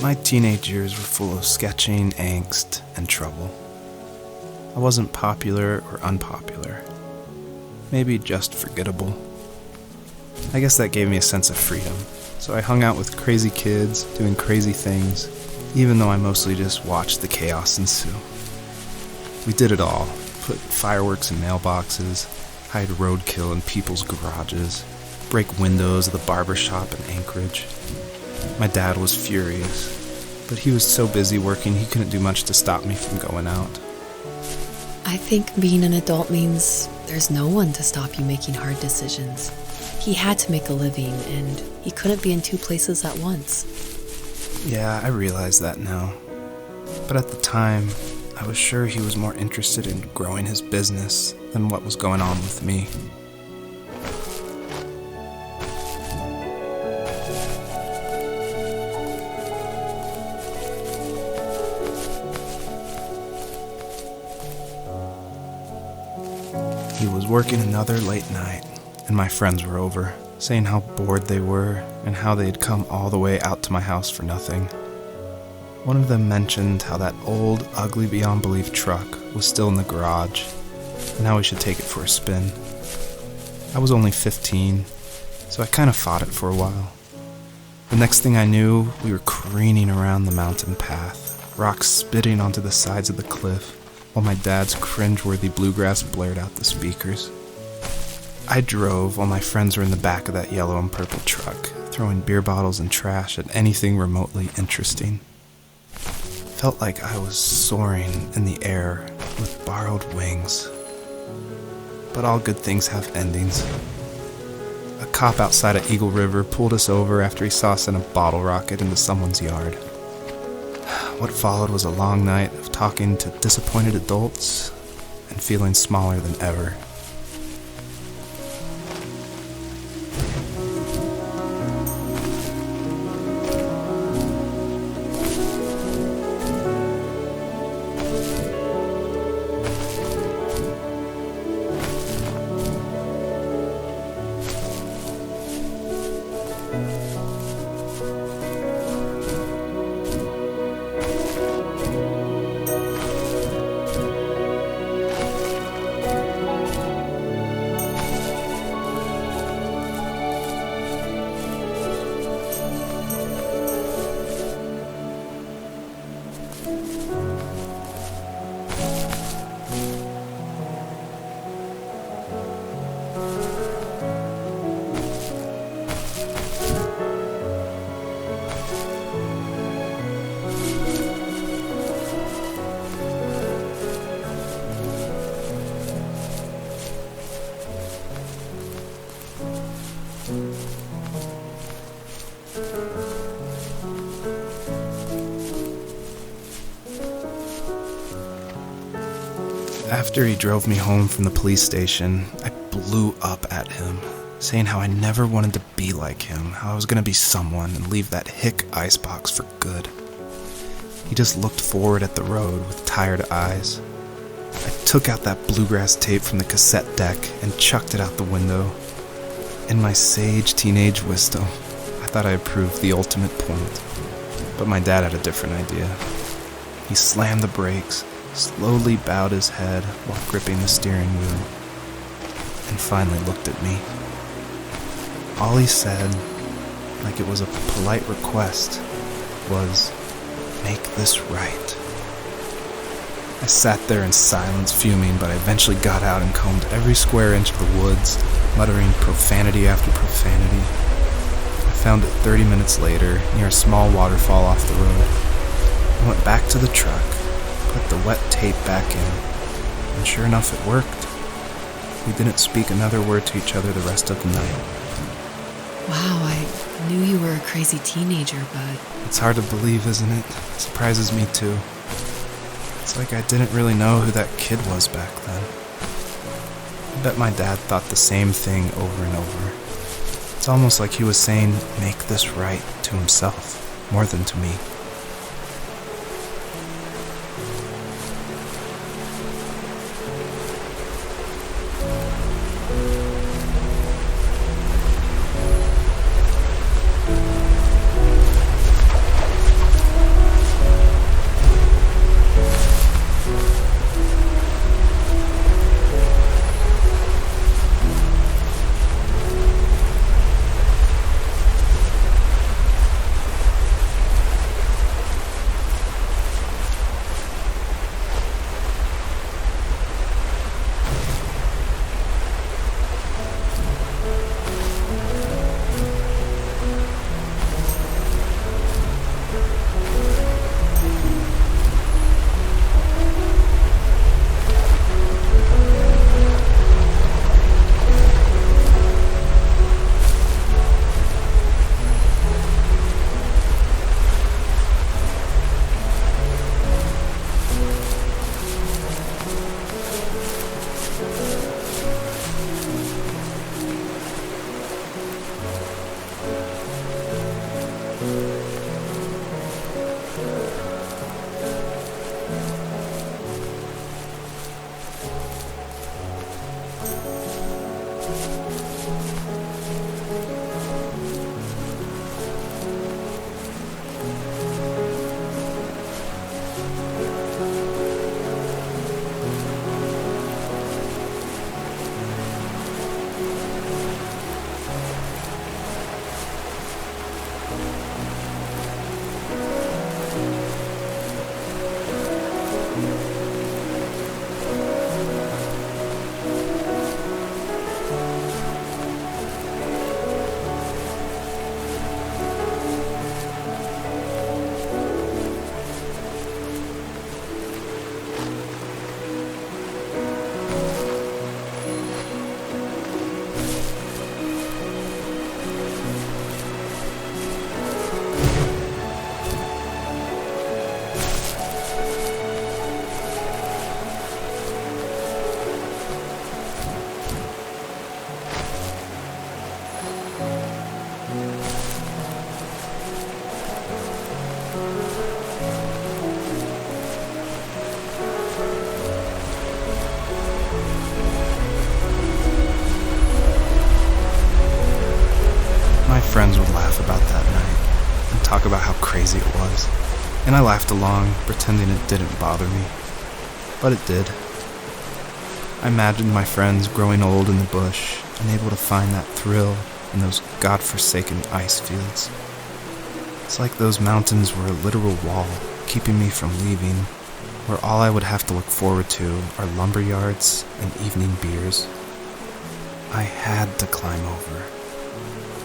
My teenage years were full of sketching, angst, and trouble. I wasn't popular or unpopular. Maybe just forgettable. I guess that gave me a sense of freedom. So I hung out with crazy kids, doing crazy things, even though I mostly just watched the chaos ensue. We did it all. Put fireworks in mailboxes, hide roadkill in people's garages, break windows of the barber shop in Anchorage. My dad was furious, but he was so busy working he couldn't do much to stop me from going out. I think being an adult means there's no one to stop you making hard decisions. He had to make a living, and he couldn't be in two places at once. Yeah, I realize that now. But at the time, I was sure he was more interested in growing his business than what was going on with me. He was working another late night, and my friends were over, saying how bored they were and how they had come all the way out to my house for nothing. One of them mentioned how that old, ugly beyond belief truck was still in the garage, and how we should take it for a spin. I was only 15, so I kind of fought it for a while. The next thing I knew, we were careening around the mountain path, rocks spitting onto the sides of the cliff, while my dad's cringeworthy bluegrass blared out the speakers. I drove while my friends were in the back of that yellow and purple truck, throwing beer bottles and trash at anything remotely interesting. Felt like I was soaring in the air with borrowed wings. But all good things have endings. A cop outside of Eagle River pulled us over after he saw us in a bottle rocket into someone's yard. What followed was a long night of talking to disappointed adults and feeling smaller than ever. After he drove me home from the police station, I blew up at him, saying how I never wanted to be like him, how I was going to be someone and leave that hick icebox for good. He just looked forward at the road with tired eyes. I took out that bluegrass tape from the cassette deck and chucked it out the window. In my sage teenage wisdom, I thought I had proved the ultimate point. But my dad had a different idea. He slammed the brakes, slowly bowed his head while gripping the steering wheel, and finally looked at me. All he said, like it was a polite request, was, "Make this right." I sat there in silence, fuming, but I eventually got out and combed every square inch of the woods, muttering profanity after profanity. I found it 30 minutes later, near a small waterfall off the road. I went back to the truck, put the wet tape back in, and sure enough it worked. We didn't speak another word to each other the rest of the night. Wow, I knew you were a crazy teenager, but... It's hard to believe, isn't it? It surprises me too. It's like I didn't really know who that kid was back then. I bet my dad thought the same thing over and over. It's almost like he was saying, "Make this right," to himself, more than to me. friends would laugh about that night and talk about how crazy it was. And I laughed along, pretending it didn't bother me. But it did. I imagined my friends growing old in the bush and able to find that thrill in those godforsaken ice fields. It's like those mountains were a literal wall keeping me from leaving, where all I would have to look forward to are lumber yards and evening beers. I had to climb over.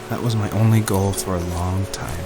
That was my only goal for a long time.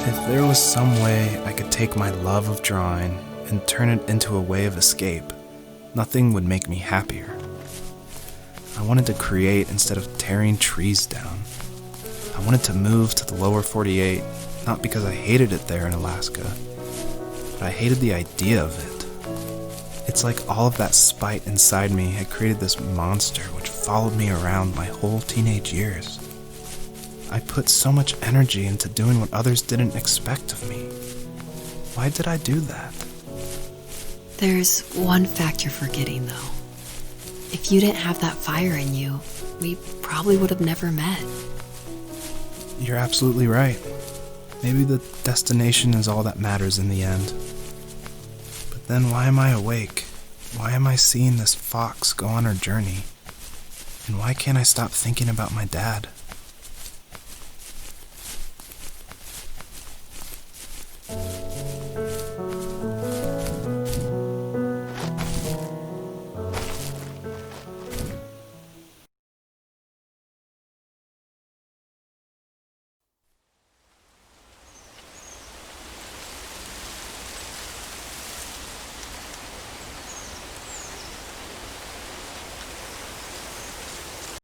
If there was some way I could take my love of drawing and turn it into a way of escape, nothing would make me happier. I wanted to create instead of tearing trees down. I wanted to move to the lower 48, not because I hated it there in Alaska, but I hated the idea of it. It's like all of that spite inside me had created this monster which followed me around my whole teenage years. I put so much energy into doing what others didn't expect of me. Why did I do that? There's one fact you're forgetting, though. If you didn't have that fire in you, we probably would have never met. You're absolutely right. Maybe the destination is all that matters in the end. But then why am I awake? Why am I seeing this fox go on her journey? And why can't I stop thinking about my dad?